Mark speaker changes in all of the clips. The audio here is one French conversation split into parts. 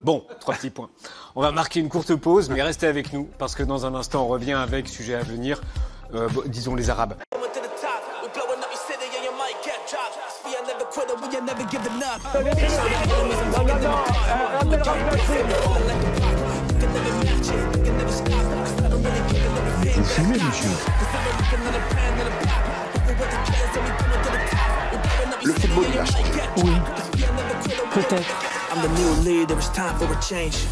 Speaker 1: Bon, 3 petits points. On va marquer une courte pause, mais restez avec nous, parce que dans un instant, on revient avec sujet à venir, disons les Arabes.
Speaker 2: Vous fumez, monsieur?
Speaker 3: Le football, il a changé.
Speaker 2: Oui, peut-être.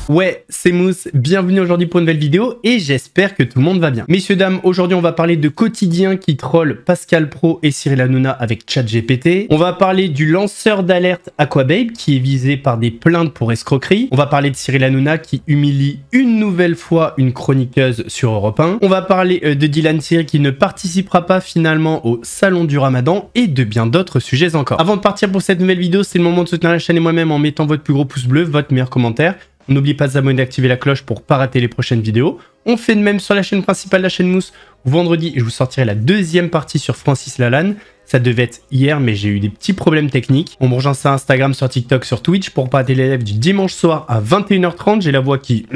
Speaker 4: Ouais, c'est Mousse, bienvenue aujourd'hui pour une nouvelle vidéo et j'espère que tout le monde va bien. Messieurs, dames, aujourd'hui on va parler de Quotidien qui troll Pascal Praud et Cyril Hanouna avec ChatGPT. On va parler du lanceur d'alerte Aquababe qui est visé par des plaintes pour escroquerie. On va parler de Cyril Hanouna qui humilie une nouvelle fois une chroniqueuse sur Europe 1. On va parler de Dylan Thierry qui ne participera pas finalement au Salon du Ramadan et de bien d'autres sujets encore. Avant de partir pour cette nouvelle vidéo, c'est le moment de soutenir la chaîne et moi-même en mettant votre plus gros pouce bleu, votre meilleur commentaire. N'oubliez pas de vous abonner et d'activer la cloche pour ne pas rater les prochaines vidéos. On fait de même sur la chaîne principale, la chaîne Mousse. Vendredi, je vous sortirai la deuxième partie sur Francis Lalanne. Ça devait être hier, mais j'ai eu des petits problèmes techniques. On me rejoint sur Instagram, sur TikTok, sur Twitch pour pas rater les lives du dimanche soir à 21h30. J'ai la voix qui...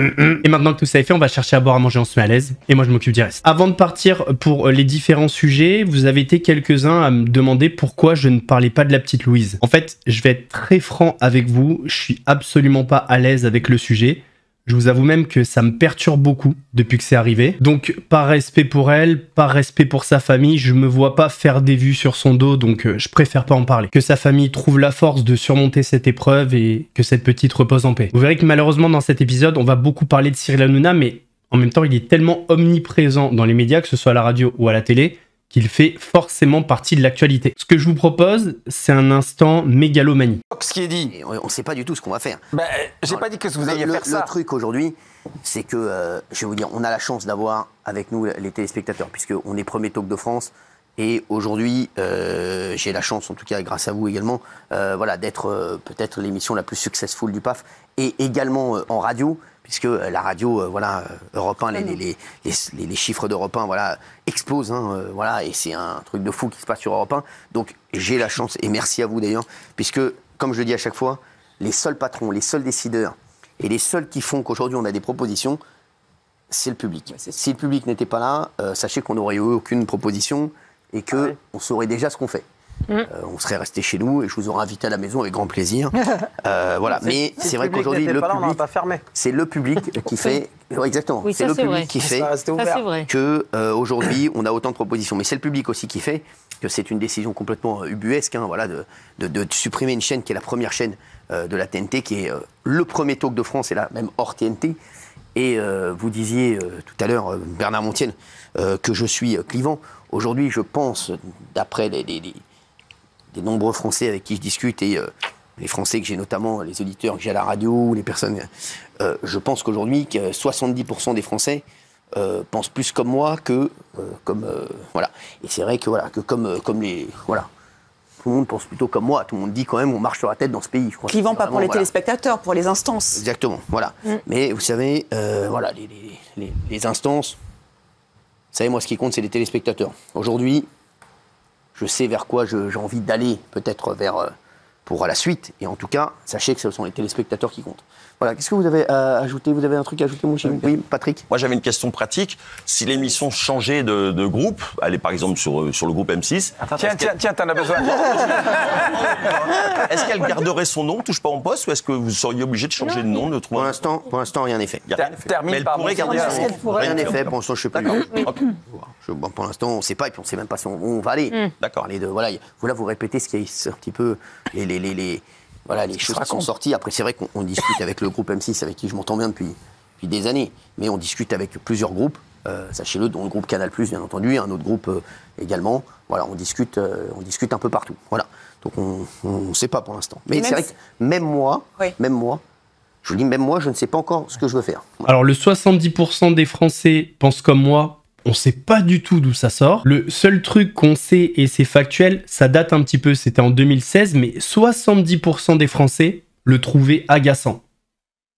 Speaker 4: Et maintenant que tout ça est fait, on va chercher à boire, à manger, on se met à l'aise. Et moi, je m'occupe du reste. Avant de partir pour les différents sujets, vous avez été quelques-uns à me demander pourquoi je ne parlais pas de la petite Louise. En fait, je vais être très franc avec vous. Je suis absolument pas à l'aise avec le sujet. Je vous avoue même que ça me perturbe beaucoup depuis que c'est arrivé. Donc, par respect pour elle, par respect pour sa famille, je me vois pas faire des vues sur son dos, donc je préfère pas en parler. Que sa famille trouve la force de surmonter cette épreuve et que cette petite repose en paix. Vous verrez que malheureusement, dans cet épisode, on va beaucoup parler de Cyril Hanouna, mais en même temps, il est tellement omniprésent dans les médias, que ce soit à la radio ou à la télé, qu'il fait forcément partie de l'actualité. Ce que je vous propose, c'est un instant mégalomanie.
Speaker 3: Ce qui est dit, on ne sait pas du tout ce qu'on va faire.
Speaker 1: Bah, j'ai pas dit que vous alliez faire ça.
Speaker 3: Le truc aujourd'hui, c'est que, je vais vous dire, on a la chance d'avoir avec nous les téléspectateurs, puisqu'on est premier talk de France. Et aujourd'hui, j'ai la chance, en tout cas grâce à vous également, voilà, d'être peut-être l'émission la plus successful du PAF, et également en radio, puisque la radio, voilà, Europe 1, les chiffres d'Europe 1, voilà, explosent, hein, voilà, et c'est un truc de fou qui se passe sur Europe 1. Donc j'ai la chance, et merci à vous d'ailleurs, puisque, comme je le dis à chaque fois, les seuls patrons, les seuls décideurs, et les seuls qui font qu'aujourd'hui on a des propositions, c'est le public. Si le public n'était pas là, sachez qu'on n'aurait eu aucune proposition, et qu'on saurait déjà ce qu'on fait. On serait resté chez nous et je vous aurais invité à la maison avec grand plaisir. Voilà. Mais c'est vrai qu'aujourd'hui, le public, c'est le public qui fait. Exactement.
Speaker 5: Oui,
Speaker 3: c'est le public
Speaker 5: vrai.
Speaker 3: qui fait que aujourd'hui, on a autant de propositions. Mais c'est le public aussi qui fait que c'est une décision complètement ubuesque, hein, voilà, de supprimer une chaîne qui est la première chaîne de la TNT, qui est le premier talk de France, et là même hors TNT. Et vous disiez tout à l'heure, Bernard Montiel, que je suis clivant. Aujourd'hui, je pense, d'après des nombreux Français avec qui je discute, et les Français que j'ai notamment, les auditeurs que j'ai à la radio, ou les personnes, je pense qu'aujourd'hui, 70% des Français pensent plus comme moi que comme... voilà. Et c'est vrai que, voilà, que comme les... Voilà. Tout le monde pense plutôt comme moi. Tout le monde dit quand même on marche sur la tête dans ce pays.
Speaker 5: Clivant pas pour les téléspectateurs, pour les instances.
Speaker 3: Exactement, voilà. Mais vous savez, voilà, les instances... Vous savez, moi, ce qui compte, c'est les téléspectateurs. Aujourd'hui, je sais vers quoi j'ai envie d'aller, peut-être pour la suite. Et en tout cas, sachez que ce sont les téléspectateurs qui comptent. Voilà, qu'est-ce que vous avez à ajouter? Vous avez un truc à ajouter, mon cher? Oui, Patrick?
Speaker 6: Moi, j'avais une question pratique. Si l'émission changeait de groupe, allez par exemple sur le groupe M6...
Speaker 1: Tiens, t'en as besoin.
Speaker 6: Est-ce qu'elle garderait son nom, Touche pas en poste, ou est-ce que vous seriez obligé de changer de nom, de trouver...
Speaker 3: Pour l'instant, rien n'est fait.
Speaker 6: Mais elle pourrait garder son nom.
Speaker 3: Rien n'est fait, pour l'instant, je ne sais plus. Bon, pour l'instant, on ne sait pas, et puis on ne sait même pas si on va aller.
Speaker 6: D'accord.
Speaker 3: Voilà, vous répétez ce qui est un petit peu voilà, les choses qui sont sorties. Après, c'est vrai qu'on discute avec le groupe M6, avec qui je m'entends bien depuis des années, mais on discute avec plusieurs groupes, sachez-le, dont le groupe Canal+, bien entendu, et un autre groupe également. Voilà, on discute un peu partout. Voilà. Donc, on ne sait pas pour l'instant. Mais c'est vrai que même moi, je vous dis, même moi, je ne sais pas encore ce que je veux faire. Voilà.
Speaker 4: Alors, le 70% des Français pensent comme moi. On sait pas du tout d'où ça sort. Le seul truc qu'on sait, et c'est factuel, ça date un petit peu, c'était en 2016, mais 70% des Français le trouvaient agaçant.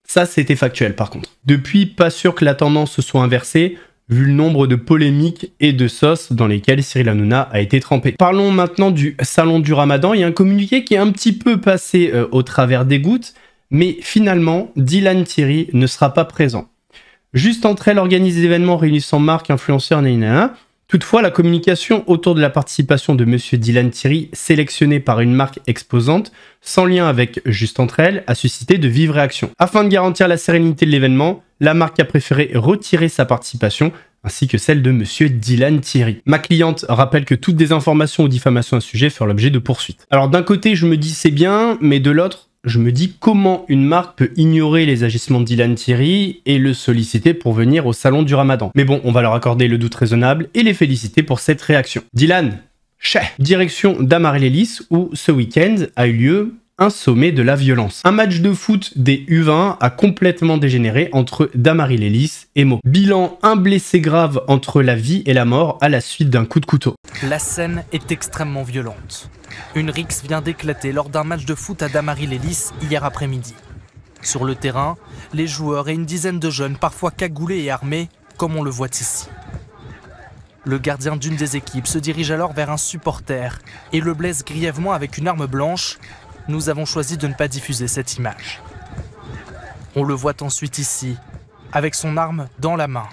Speaker 4: Ça, c'était factuel par contre. Depuis, pas sûr que la tendance se soit inversée, vu le nombre de polémiques et de sauces dans lesquelles Cyril Hanouna a été trempé. Parlons maintenant du Salon du Ramadan. Il y a un communiqué qui est un petit peu passé au travers des gouttes, Mais finalement, Dylan Thierry ne sera pas présent. Juste entre elles organise des événements réunissant marques, influenceurs, nanana. Toutefois, la communication autour de la participation de monsieur Dylan Thierry, sélectionné par une marque exposante, sans lien avec Juste entre elles, a suscité de vives réactions. Afin de garantir la sérénité de l'événement, la marque a préféré retirer sa participation, ainsi que celle de monsieur Dylan Thierry. Ma cliente rappelle que toutes des informations ou diffamations à ce sujet feront l'objet de poursuites. Alors d'un côté, je me dis c'est bien, mais de l'autre, je me dis comment une marque peut ignorer les agissements de Dylan Thierry et le solliciter pour venir au salon du Ramadan. Mais bon, on va leur accorder le doute raisonnable et les féliciter pour cette réaction. Dylan, direction d'Amaryllis où ce week-end a eu lieu un sommet de la violence. Un match de foot des U20 a complètement dégénéré entre Amaryllis et Mo. Bilan, un blessé grave entre la vie et la mort à la suite d'un coup de couteau.
Speaker 7: La scène est extrêmement violente. Une rixe vient d'éclater lors d'un match de foot à Amaryllis hier après-midi. Sur le terrain, les joueurs et une dizaine de jeunes, parfois cagoulés et armés, comme on le voit ici. Le gardien d'une des équipes se dirige alors vers un supporter et le blesse grièvement avec une arme blanche. Nous avons choisi de ne pas diffuser cette image. On le voit ensuite ici, avec son arme dans la main.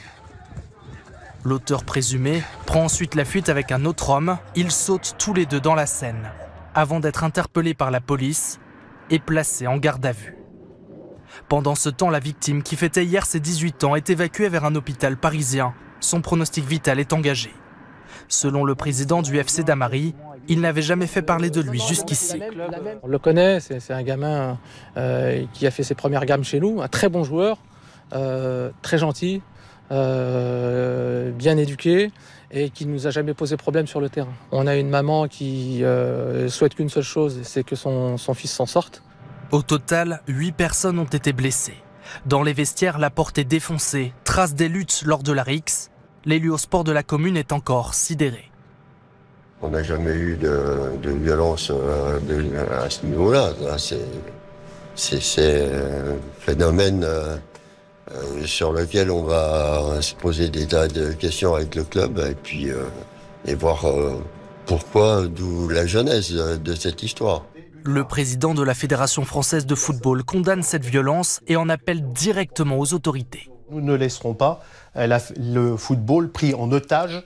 Speaker 7: L'auteur présumé prend ensuite la fuite avec un autre homme. Ils sautent tous les deux dans la Seine, avant d'être interpellés par la police et placés en garde à vue. Pendant ce temps, la victime, qui fêtait hier ses 18 ans, est évacuée vers un hôpital parisien. Son pronostic vital est engagé. Selon le président du FC d'Amary, il n'avait jamais fait parler de lui jusqu'ici.
Speaker 8: On le connaît, c'est un gamin qui a fait ses premières gammes chez nous, un très bon joueur, très gentil, bien éduqué et qui ne nous a jamais posé problème sur le terrain. On a une maman qui souhaite qu'une seule chose, c'est que son fils s'en sorte.
Speaker 7: Au total, 8 personnes ont été blessées. Dans les vestiaires, la porte est défoncée, trace des luttes lors de la rixe. L'élu au sport de la commune est encore sidéré.
Speaker 9: On n'a jamais eu de violence à ce niveau-là. C'est un phénomène sur lequel on va se poser des tas de questions avec le club et puis et voir pourquoi, d'où la genèse de cette histoire.
Speaker 7: Le président de la Fédération française de football condamne cette violence et en appelle directement aux autorités.
Speaker 10: Nous ne laisserons pas le football pris en otage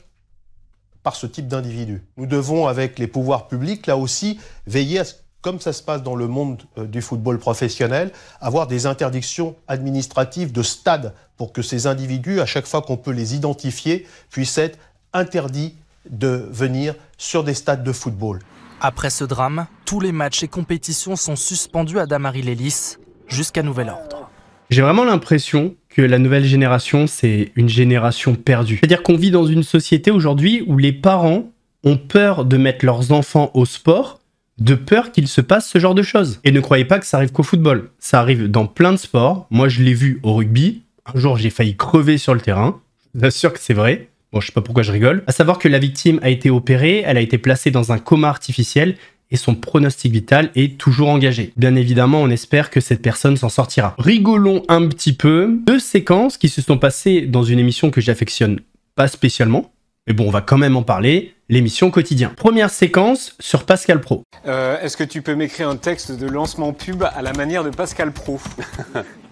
Speaker 10: par ce type d'individus. Nous devons, avec les pouvoirs publics, là aussi, veiller à ce, comme ça se passe dans le monde du football professionnel, avoir des interdictions administratives de stade pour que ces individus, à chaque fois qu'on peut les identifier, puissent être interdits de venir sur des stades de football.
Speaker 7: Après ce drame, tous les matchs et compétitions sont suspendus à Amaryllis jusqu'à nouvel ordre.
Speaker 4: J'ai vraiment l'impression que la nouvelle génération, c'est une génération perdue. C'est-à-dire qu'on vit dans une société aujourd'hui où les parents ont peur de mettre leurs enfants au sport, de peur qu'il se passe ce genre de choses. Et ne croyez pas que ça arrive qu'au football. Ça arrive dans plein de sports. Moi, je l'ai vu au rugby. Un jour, j'ai failli crever sur le terrain. Je vous assure que c'est vrai. Bon, je sais pas pourquoi je rigole. À savoir que la victime a été opérée, elle a été placée dans un coma artificiel et son pronostic vital est toujours engagé. Bien évidemment, on espère que cette personne s'en sortira. Rigolons un petit peu. 2 séquences qui se sont passées dans une émission que j'affectionne pas spécialement. Mais bon, on va quand même en parler. L'émission Quotidien. Première séquence sur Pascal Praud.
Speaker 1: Est-ce que tu peux m'écrire un texte de lancement pub à la manière de Pascal Praud?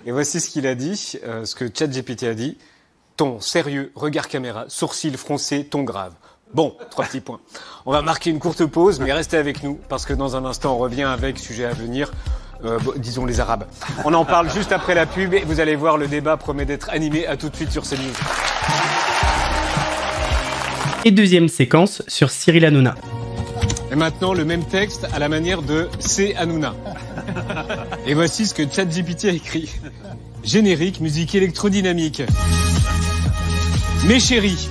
Speaker 1: Et voici ce qu'il a dit, ce que ChatGPT a dit. Ton sérieux, regard caméra, sourcils froncés, ton grave. Bon, 3 petits points. On va marquer une courte pause, mais restez avec nous, parce que dans un instant, on revient avec sujet à venir, disons les Arabes. On en parle juste après la pub, et vous allez voir, le débat promet d'être animé. À tout de suite sur CNews.
Speaker 4: Et deuxième séquence sur Cyril Hanouna.
Speaker 1: Et maintenant, le même texte à la manière de C. Hanouna. Et voici ce que ChatGPT a écrit. Générique, musique électrodynamique. Mes chéris,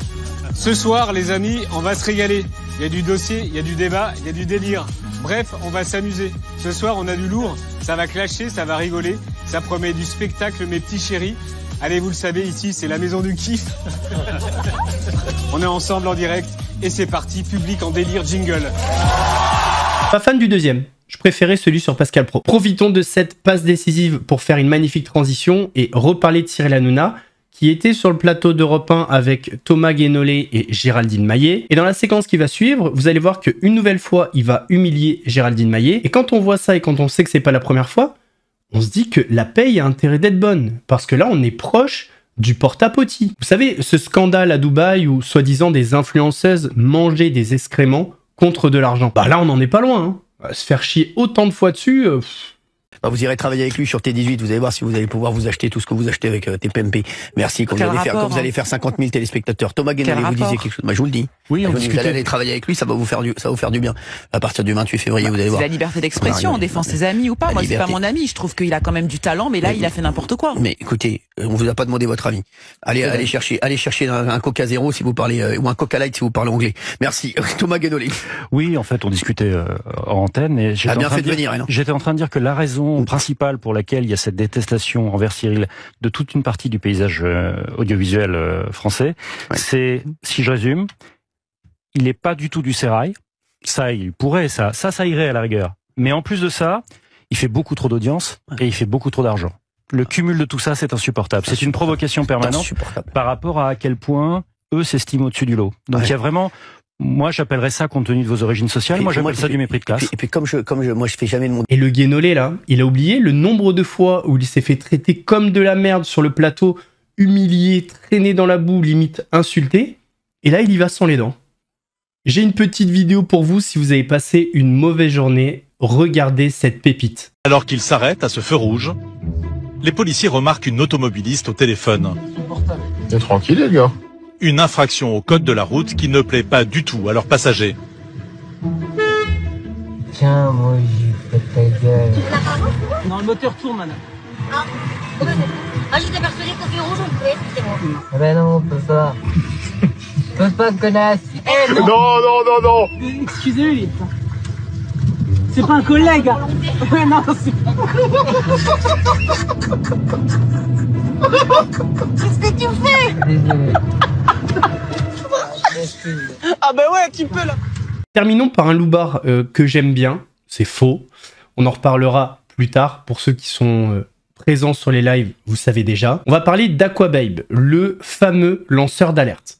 Speaker 1: ce soir, les amis, on va se régaler. Il y a du dossier, il y a du débat, il y a du délire. Bref, on va s'amuser. Ce soir, on a du lourd, ça va clasher, ça va rigoler. Ça promet du spectacle, mes petits chéris. Allez, vous le savez, ici, c'est la maison du kiff. On est ensemble en direct et c'est parti, public en délire, jingle.
Speaker 4: Pas fan du deuxième. Je préférais celui sur Pascal Praud. Profitons de cette passe décisive pour faire une magnifique transition et reparler de Cyril Hanouna, qui était sur le plateau d'Europe 1 avec Thomas Guénolé et Géraldine Maillet. Et dans la séquence qui va suivre, vous allez voir qu'une nouvelle fois, il va humilier Géraldine Maillet. Et quand on voit ça et quand on sait que c'est pas la première fois, on se dit que la paye a intérêt d'être bonne. Parce que là, on est proche du porte-à-potis. Vous savez, ce scandale à Dubaï où, soi-disant, des influenceuses mangeaient des excréments contre de l'argent. Bah là, on n'en est pas loin. Hein. Se faire chier autant de fois dessus...
Speaker 3: Vous irez travailler avec lui sur T18, vous allez voir si vous allez pouvoir vous acheter tout ce que vous achetez avec TPMP. Merci, quand vous allez faire 50 000 téléspectateurs. Thomas Guénolé, vous disiez quelque chose. Bah, je vous le dis.
Speaker 2: Oui, on
Speaker 3: vous allez aller travailler avec lui, ça va vous faire du bien. À partir du 28 février, vous allez voir.
Speaker 5: C'est la liberté d'expression, on défend ses amis ou pas. Moi, c'est pas mon ami, je trouve qu'il a quand même du talent, mais là, il a fait n'importe quoi.
Speaker 3: Mais écoutez, on vous a pas demandé votre avis. Allez chercher un Coca Zéro si vous parlez, ou un Coca Light si vous parlez anglais. Merci. Thomas Guénolé.
Speaker 2: Oui, en fait, on discutait en antenne et j'étais en train de dire que la raison principale pour laquelle il y a cette détestation envers Cyril de toute une partie du paysage audiovisuel français, c'est, si je résume, il n'est pas du tout du sérail. Ça, il pourrait, ça irait à la rigueur. Mais en plus de ça, il fait beaucoup trop d'audience et il fait beaucoup trop d'argent. Le cumul de tout ça, c'est insupportable. C'est une provocation permanente par rapport à quel point eux s'estiment au-dessus du lot. Donc il y a vraiment... Moi, j'appellerais ça, compte tenu de vos origines sociales, moi j'appelle ça du mépris de classe.
Speaker 3: Et puis moi je fais jamais de mon...
Speaker 4: Et le Guénolé, là, il a oublié le nombre de fois où il s'est fait traiter comme de la merde sur le plateau, humilié, traîné dans la boue, limite insulté. Et là, il y va sans les dents. J'ai une petite vidéo pour vous si vous avez passé une mauvaise journée. Regardez cette pépite.
Speaker 11: Alors qu'il s'arrête à ce feu rouge, les policiers remarquent une automobiliste au téléphone.
Speaker 12: T'es tranquille, les gars.
Speaker 11: Une infraction au code de la route qui ne plaît pas du tout à leurs passagers.
Speaker 13: Tiens, moi, j'ai fait ta gueule.
Speaker 14: Non, le moteur tourne, madame.
Speaker 13: J'étais persuadé que c'était rouge, on pouvait, c'est moi. Ah ben non, on peut pas. Pose pas, connasse.
Speaker 12: Non.
Speaker 14: Excusez-lui. C'est pas un collègue. Ouais, non, c'est pas
Speaker 13: Qu'est-ce que tu fais?
Speaker 14: Désolé. Ah bah ouais, tu peux là.
Speaker 4: Terminons par un loupard que j'aime bien. C'est faux. On en reparlera plus tard. Pour ceux qui sont présents sur les lives, vous savez déjà. On va parler d'Aquababe, le fameux lanceur d'alerte.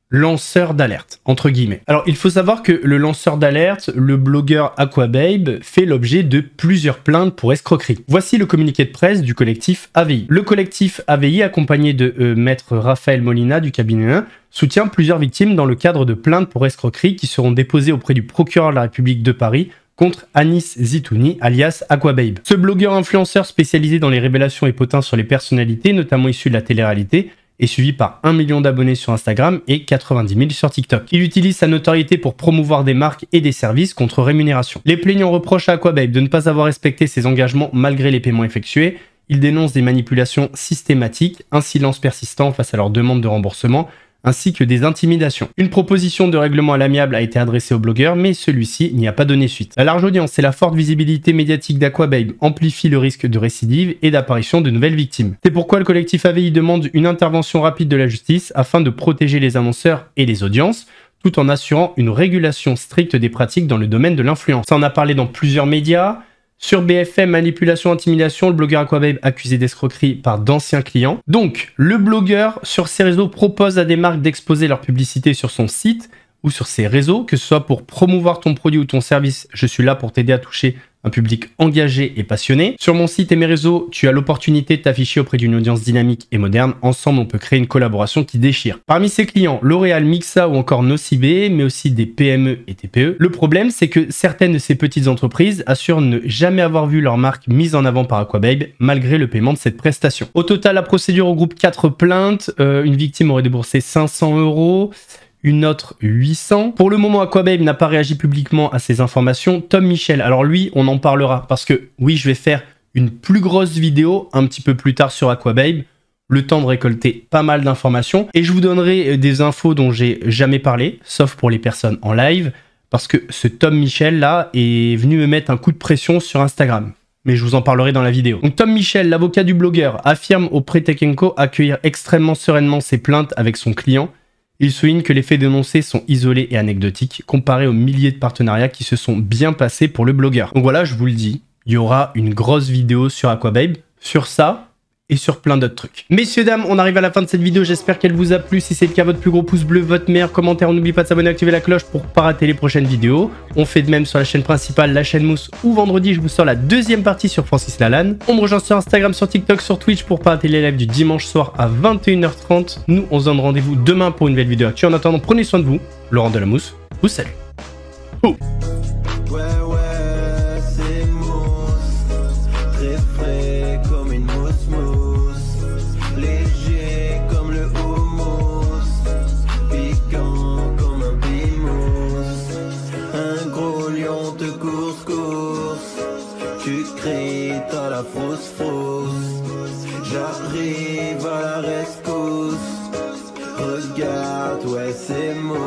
Speaker 4: Lanceur d'alerte, entre guillemets. Alors, il faut savoir que le lanceur d'alerte, le blogueur Aquababe, fait l'objet de plusieurs plaintes pour escroquerie. Voici le communiqué de presse du collectif AVI. Le collectif AVI, accompagné de maître Raphaël Molina du cabinet 1, soutient plusieurs victimes dans le cadre de plaintes pour escroquerie qui seront déposées auprès du procureur de la République de Paris contre Anis Zitouni, alias Aquababe. Ce blogueur influenceur spécialisé dans les révélations et potins sur les personnalités, notamment issues de la télé-réalité, est suivi par 1 million d'abonnés sur Instagram et 90 000 sur TikTok. Il utilise sa notoriété pour promouvoir des marques et des services contre rémunération. Les plaignants reprochent à Aquababe de ne pas avoir respecté ses engagements malgré les paiements effectués. Ils dénoncent des manipulations systématiques, un silence persistant face à leurs demandes de remboursement, ainsi que des intimidations. Une proposition de règlement à l'amiable a été adressée au blogueur, mais celui-ci n'y a pas donné suite. La large audience et la forte visibilité médiatique d'Aquababe amplifient le risque de récidive et d'apparition de nouvelles victimes. C'est pourquoi le collectif AVI demande une intervention rapide de la justice afin de protéger les annonceurs et les audiences, tout en assurant une régulation stricte des pratiques dans le domaine de l'influence. Ça en a parlé dans plusieurs médias. Sur BFM, manipulation, intimidation, le blogueur Aquababe accusé d'escroquerie par d'anciens clients. Donc, le blogueur, sur ses réseaux, propose à des marques d'exposer leur publicité sur son site ou sur ses réseaux, que ce soit pour promouvoir ton produit ou ton service. Je suis là pour t'aider à toucher un public engagé et passionné. Sur mon site et mes réseaux, tu as l'opportunité de t'afficher auprès d'une audience dynamique et moderne. Ensemble, on peut créer une collaboration qui déchire. Parmi ses clients, L'Oréal, Mixa ou encore Nocibé, mais aussi des PME et TPE. Le problème, c'est que certaines de ces petites entreprises assurent ne jamais avoir vu leur marque mise en avant par Aquababe, malgré le paiement de cette prestation. Au total, la procédure regroupe 4 plaintes. Une victime aurait déboursé 500 €. Une autre 800. Pour le moment, Aquababe n'a pas réagi publiquement à ces informations. Tom Michel, alors lui, on en parlera parce que oui, je vais faire une plus grosse vidéo un petit peu plus tard sur Aquababe, le temps de récolter pas mal d'informations et je vous donnerai des infos dont j'ai jamais parlé, sauf pour les personnes en live, parce que ce Tom Michel là est venu me mettre un coup de pression sur Instagram. Mais je vous en parlerai dans la vidéo. Donc Tom Michel, l'avocat du blogueur, affirme auprès Tech & Co accueillir extrêmement sereinement ses plaintes avec son client. Il souligne que les faits dénoncés sont isolés et anecdotiques, comparés aux milliers de partenariats qui se sont bien passés pour le blogueur. Donc voilà, je vous le dis, il y aura une grosse vidéo sur Aquababe, sur ça, et sur plein d'autres trucs. Messieurs, dames, on arrive à la fin de cette vidéo, j'espère qu'elle vous a plu. Si c'est le cas, votre plus gros pouce bleu, votre meilleur commentaire, n'oubliez pas de s'abonner et d'activer la cloche pour pas rater les prochaines vidéos. On fait de même sur la chaîne principale, la chaîne Mousse, où vendredi je vous sors la deuxième partie sur Francis Lalanne. On me rejoint sur Instagram, sur TikTok, sur Twitch pour pas rater les lives du dimanche soir à 21h30. Nous, on se donne rendez-vous demain pour une nouvelle vidéo actu. En attendant, prenez soin de vous. Laurent de la Mousse vous salue.
Speaker 15: T'as la fausse j'arrive à la rescousse. Regarde, ouais c'est moi.